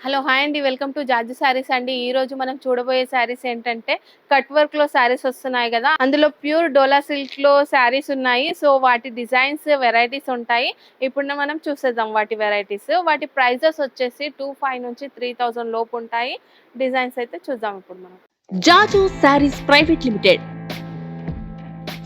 Hello hi అండి. Welcome to George saris అండి. ఈ రోజు మనం చూడబోయే సారీస్ ఏంటంటే కట్ వర్క్ లో సారీస్ వస్తున్నాయి కదా, అందులో ప్యూర్ డోలా సిల్క్ లో సారీస్ ఉన్నాయి. సో వాటి డిజైన్స్ వెరైటీస్ ఉంటాయి. ఇప్పుడు మనం చూసేద్దాం వాటి వెరైటీస్. వాటి ప్రైజెస్ వచ్చేసి 25 నుంచి 3000 లోపు ఉంటాయి. డిజైన్స్ అయితే చూద్దాం ఇప్పుడు మనం. Jaju saris private limited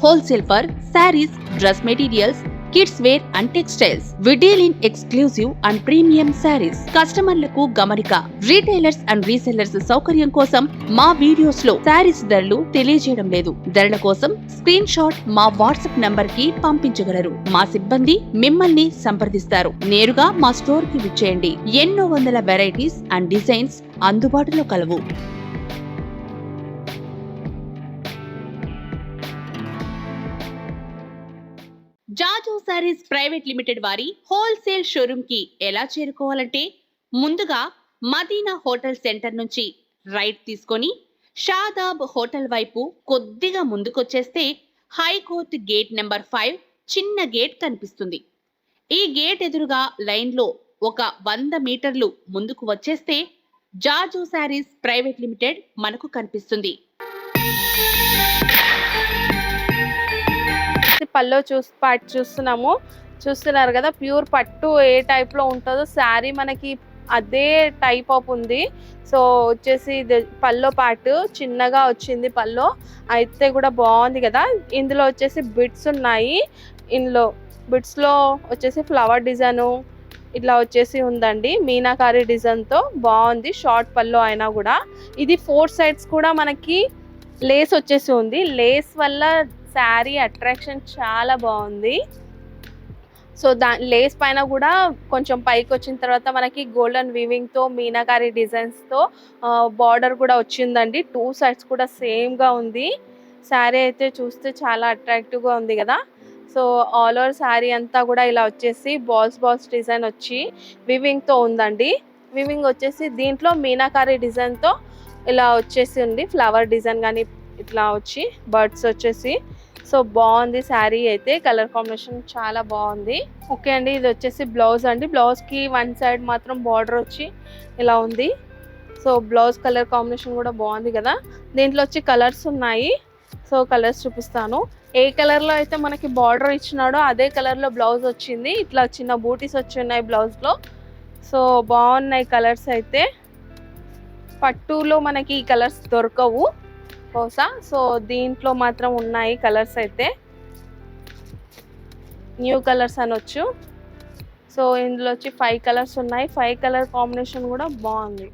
wholesale for saris, dress materials, kids wear and textiles. We deal in exclusive and premium saris. కస్టమర్లకు గమనిక, రీటైలర్స్ అండ్ రీసెల్లర్స్ సౌకర్యం కోసం మా వీడియోస్ లో శారీస్ ధరలు తెలియజేయడం లేదు. ధరల కోసం స్క్రీన్ షాట్ మా వాట్సాప్ నంబర్ కి పంపించగలరు. మా సిబ్బంది మిమ్మల్ని సంప్రదిస్తారు. నేరుగా మా స్టోర్ కి విచ్చేయండి. ఎన్నో వందల వెరైటీస్ అండ్ డిజైన్స్ అందుబాటులో కలవు. జాజు శారీస్ ప్రైవేట్ లిమిటెడ్ వారి హోల్సేల్ షోరూమ్ కి ఎలా చేరుకోవాలంటే, ముందుగా మదీనా హోటల్ సెంటర్ నుంచి రైట్ తీసుకొని షాదాబ్ హోటల్ వైపు కొద్దిగా ముందుకొచ్చేస్తే హైకోర్ట్ గేట్ నెంబర్ 5 చిన్న గేట్ కనిపిస్తుంది. ఈ గేట్ ఎదురుగా లైన్లో ఒక 100 మీటర్లు ముందుకు వచ్చేస్తే జాజు శారీస్ ప్రైవేట్ లిమిటెడ్ మనకు కనిపిస్తుంది. పల్లో చూస్తున్నాము. చూస్తున్నారు కదా, ప్యూర్ పట్టు ఏ టైప్ లో ఉంటుందో శారీ మనకి అదే టైప్ ఆఫ్ ఉంది. సో వచ్చేసి పల్లో పార్ట్ చిన్నగా వచ్చింది. పల్లో అయితే కూడా బాగుంది కదా. ఇందులో వచ్చేసి బిట్స్ ఉన్నాయి. ఇందులో బిట్స్ లో వచ్చేసి ఫ్లవర్ డిజైన్ ఇట్లా వచ్చేసి ఉందండి. మీనాకారి డిజైన్ తో బాగుంది. షార్ట్ పల్లో అయినా కూడా ఇది 4 సైడ్స్ కూడా మనకి లేస్ వచ్చేసి ఉంది. లేస్ వల్ల శారీ అట్రాక్షన్ చాలా బాగుంది. సో లేస్ పైన కూడా కొంచెం పైకి వచ్చిన తర్వాత మనకి గోల్డెన్ వీవింగ్ తో మీనాకారి డిజైన్స్ తో బార్డర్ కూడా వచ్చిందండి. 2 సైడ్స్ కూడా సేమ్ గా ఉంది. శారీ అయితే చూస్తే చాలా అట్రాక్టివ్ గా ఉంది కదా. సో ఆల్ ఓవర్ శారీ అంతా కూడా ఇలా వచ్చేసి బాల్స్ డిజైన్ వచ్చి వీవింగ్ తో ఉందండి. వీవింగ్ వచ్చేసి దీంట్లో మీనాకారి డిజైన్ తో ఇలా వచ్చేసి ఉంది. ఫ్లవర్ డిజైన్ కానీ ఇట్లా వచ్చి బర్డ్స్ వచ్చేసి సో బాగుంది. శారీ అయితే కలర్ కాంబినేషన్ చాలా బాగుంది. ఓకే అండి, ఇది వచ్చేసి బ్లౌజ్ అండి. బ్లౌజ్ కి 1 సైడ్ మాత్రం బార్డర్ వచ్చి ఇలా ఉంది. సో బ్లౌజ్ కలర్ కాంబినేషన్ కూడా బాగుంది కదా. దీంట్లో వచ్చి కలర్స్ ఉన్నాయి. సో కలర్స్ చూపిస్తాను. ఏ కలర్ లో అయితే మనకి బార్డర్ ఇచ్చినాడో అదే కలర్ లో బ్లౌజ్ వచ్చింది. ఇట్లా చిన్న బూటీస్ వచ్చి ఉన్నాయి బ్లౌజ్ లో. సో బాగున్నాయి కలర్స్ అయితే. పట్టులో మనకి ఈ కలర్స్ దొరకవు బహుశా. సో దీంట్లో మాత్రం ఉన్నాయి కలర్స్ అయితే. న్యూ కలర్స్ అనొచ్చు. సో ఇందులో వచ్చి 5 కలర్స్ ఉన్నాయి. 5 కలర్ కాంబినేషన్ కూడా బాగుంది.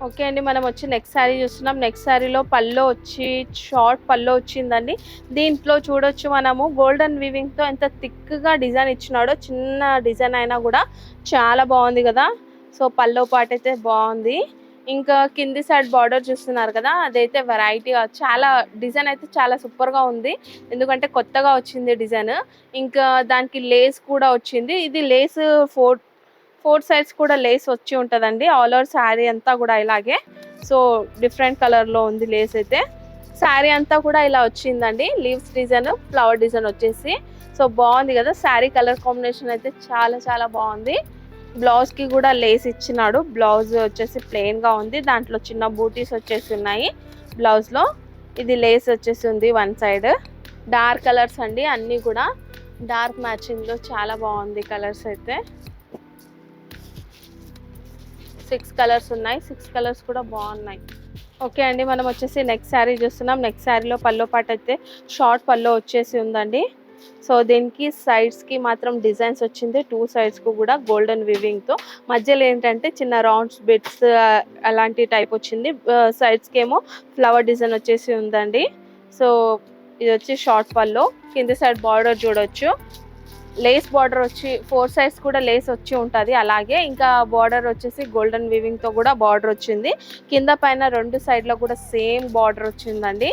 ఓకే అండి, మనం వచ్చి నెక్స్ట్ శారీ చూస్తున్నాం. నెక్స్ట్ శారీలో పల్లో వచ్చి షార్ట్ పల్లో వచ్చిందండి. దీంట్లో చూడొచ్చు మనము గోల్డెన్ వీవింగ్ తో ఎంత థిక్ గా డిజైన్ ఇచ్చినాడో. చిన్న డిజైన్ అయినా కూడా చాలా బాగుంది కదా. సో పల్లో పార్ట్ అయితే బాగుంది. ఇంకా కింది సైడ్ బార్డర్ చూస్తున్నారు కదా, అదైతే వెరైటీగా చాలా డిజైన్ అయితే చాలా సూపర్ గా ఉంది. ఎందుకంటే కొత్తగా వచ్చింది డిజైన్. ఇంకా దానికి లేస్ కూడా వచ్చింది. ఇది లేస్ 4 సైడ్స్ కూడా లేస్ వచ్చి ఉంటుందండి. ఆల్ ఓవర్ శారీ అంతా కూడా ఇలాగే. సో డిఫరెంట్ కలర్ లో ఉంది లేస్ అయితే. శారీ అంతా కూడా ఇలా వచ్చిందండి. లీవ్స్ డిజైన్, ఫ్లవర్ డిజైన్ వచ్చేసి. సో బాగుంది కదా. శారీ కలర్ కాంబినేషన్ అయితే చాలా బాగుంది. బ్లౌజ్ కి కూడా లేస్ ఇచ్చినాడు. బ్లౌజ్ వచ్చేసి ప్లెయిన్ గా ఉంది. దాంట్లో చిన్న బూటీస్ వచ్చేసి ఉన్నాయి బ్లౌజ్ లో. ఇది లేస్ వచ్చేసి ఉంది 1 సైడ్. డార్క్ కలర్స్ అండి అన్ని కూడా. డార్క్ మ్యాచింగ్ లో చాలా బాగుంది కలర్స్ అయితే. 6 కలర్స్ ఉన్నాయి. 6 కలర్స్ కూడా బాగున్నాయి. ఓకే అండి, మనం వచ్చేసి నెక్స్ట్ శారీ చూస్తున్నాం. నెక్స్ట్ శారీలో పల్లో పాట్ అయితే షార్ట్ పల్లో వచ్చేసి ఉందండి. సో దీనికి సైడ్స్ కి మాత్రం డిజైన్స్ వచ్చింది. 2 సైడ్స్ కు కూడా గోల్డెన్ వీవింగ్ తో. మధ్యలో ఏంటంటే చిన్న రౌండ్స్ బిట్స్ అలాంటి టైప్ వచ్చింది. సైడ్స్ కి ఏమో ఫ్లవర్ డిజైన్ వచ్చేసి ఉందండి. సో ఇది వచ్చి షార్ట్ పల్లో. కింది సైడ్ బార్డర్ చూడొచ్చు. లేస్ బార్డర్ వచ్చి 4 సైడ్స్ కూడా లేస్ వచ్చి ఉంటుంది. అలాగే ఇంకా బార్డర్ వచ్చేసి గోల్డెన్ వీవింగ్ తో కూడా బార్డర్ వచ్చింది. కింద పైన 2 సైడ్లో కూడా సేమ్ బార్డర్ వచ్చిందండి.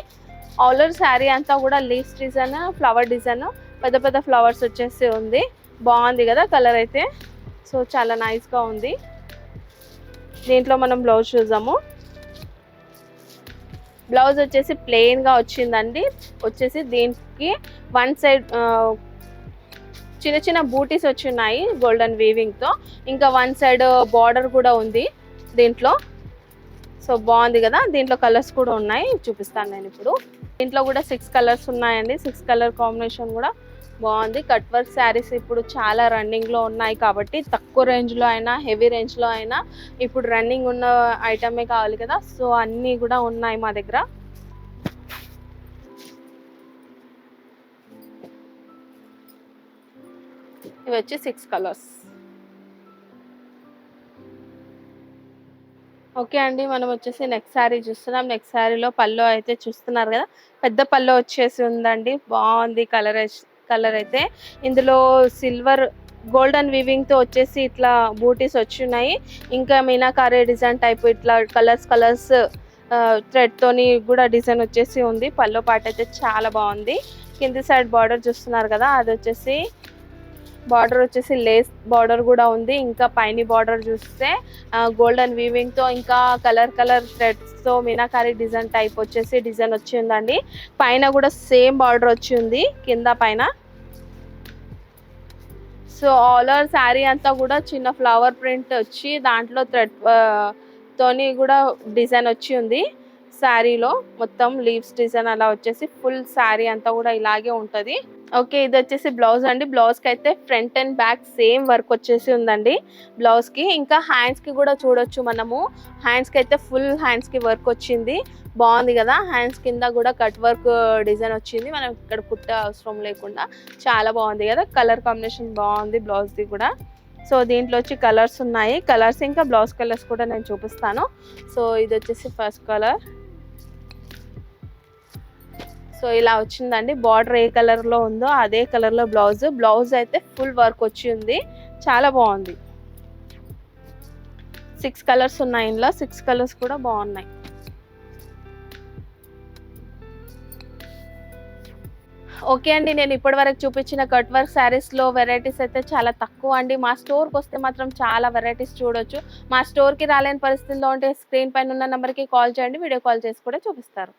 ఆల్ ఓవర్ శారీ అంతా కూడా లీవ్స్ డిజైన్, ఫ్లవర్ డిజైన్, పెద్ద ఫ్లవర్స్ వచ్చేసి ఉంది. బాగుంది కదా కలర్ అయితే. సో చాలా నైస్ గా ఉంది. దీంట్లో మనం బ్లౌజ్ చూద్దాము. బ్లౌజ్ వచ్చేసి ప్లెయిన్ గా వచ్చిందండి. వచ్చేసి దీనికి 1 సైడ్ చిన్న బూటీస్ వచ్చి ఉన్నాయి గోల్డెన్ వీవింగ్ తో. ఇంకా 1 సైడ్ బార్డర్ కూడా ఉంది. దీంట్లో. సో బాగుంది కదా, దీంట్లో కలర్స్ కూడా ఉన్నాయి, చూపిస్తాను నేను ఇప్పుడు. దీంట్లో కూడా 6 కలర్స్ ఉన్నాయండి. 6 కలర్ కాంబినేషన్ కూడా బాగుంది. కట్ వర్క్ శారీస్ ఇప్పుడు చాలా రన్నింగ్ లో ఉన్నాయి కాబట్టి తక్కువ రేంజ్ లో అయినా హెవీ రేంజ్ లో అయినా ఇప్పుడు రన్నింగ్ ఉన్న ఐటమే కావాలి కదా, సో అన్నీ కూడా ఉన్నాయి మా దగ్గర. ఇవి వచ్చి 6 కలర్స్. ఓకే అండి, మనం వచ్చేసి నెక్స్ట్ శారీ చూస్తున్నాం. నెక్స్ట్ శారీలో పల్లో అయితే చూస్తున్నారు కదా, పెద్ద పల్లో వచ్చేసి ఉందండి. బాగుంది కలర్ అయితే. ఇందులో సిల్వర్ గోల్డెన్ వీవింగ్ తో వచ్చేసి ఇట్లా బూటీస్ వచ్చున్నాయి. ఇంకా మీనాకారీ డిజైన్ టైప్ ఇట్లా కలర్స్ థ్రెడ్ తోని కూడా డిజైన్ వచ్చేసి ఉంది. పల్లో పాట అయితే చాలా బాగుంది. కింది సైడ్ బార్డర్ చూస్తున్నారు కదా, అది వచ్చేసి బార్డర్ వచ్చేసి లేస్ బార్డర్ కూడా ఉంది. ఇంకా పైన బార్డర్ చూస్తే గోల్డెన్ వీవింగ్ తో ఇంకా కలర్ థ్రెడ్స్ తో మీనాకారీ డిజైన్ టైప్ వచ్చేసి డిజైన్ వచ్చిందండి. పైన కూడా సేమ్ బార్డర్ వచ్చింది కింద పైన. సో ఆల్ ఓవర్ శారీ అంతా కూడా చిన్న ఫ్లవర్ ప్రింట్ వచ్చి దాంట్లో థ్రెడ్ తోని కూడా డిజైన్ వచ్చి ఉంది. శారీలో మొత్తం లీవ్స్ డిజైన్ అలా వచ్చేసి ఫుల్ శారీ అంతా కూడా ఇలాగే ఉంటది. ఓకే, ఇది వచ్చేసి బ్లౌజ్ అండి. బ్లౌజ్ కి అయితే front and back same work వచ్చేసి ఉందండి బ్లౌజ్ కి. ఇంకా హ్యాండ్స్ కి కూడా చూడొచ్చు మనము. హ్యాండ్స్ కి అయితే ఫుల్ హ్యాండ్స్ కి వర్క్ వచ్చింది. బాగుంది కదా, హ్యాండ్స్ కింద కూడా కట్ వర్క్ డిజైన్ వచ్చింది. మనం ఇక్కడ కుట్టే అవసరం లేకుండా చాలా బాగుంది కదా. కలర్ కాంబినేషన్ బాగుంది బ్లౌజ్ ది కూడా. సో దీంట్లో వచ్చి కలర్స్ ఉన్నాయి. కలర్స్ ఇంకా బ్లౌజ్ కలర్స్ కూడా నేను చూపిస్తాను. సో ఇది వచ్చేసి ఫస్ట్ కలర్. సో ఇలా వచ్చిందండి. బార్డర్ ఏ కలర్ లో ఉందో అదే కలర్ లో బ్లౌజ్ అయితే ఫుల్ వర్క్ వచ్చి ఉంది, చాలా బాగుంది. 6 కలర్స్ ఉన్నాయి ఇందులో. 6 కలర్స్ కూడా బాగున్నాయి. ఓకే అండి, నేను ఇప్పటి వరకు చూపించిన కట్ వర్క్ శారీస్ లో వెరైటీస్ అయితే చాలా తక్కువ అండి. మా స్టోర్కి వస్తే మాత్రం చాలా వెరైటీస్ చూడొచ్చు. మా స్టోర్కి రాలేని పరిస్థితుల్లో ఉంటే స్క్రీన్ పైన ఉన్న నెంబర్కి కాల్ చేయండి, వీడియో కాల్ చేసి కూడా చూపిస్తారు.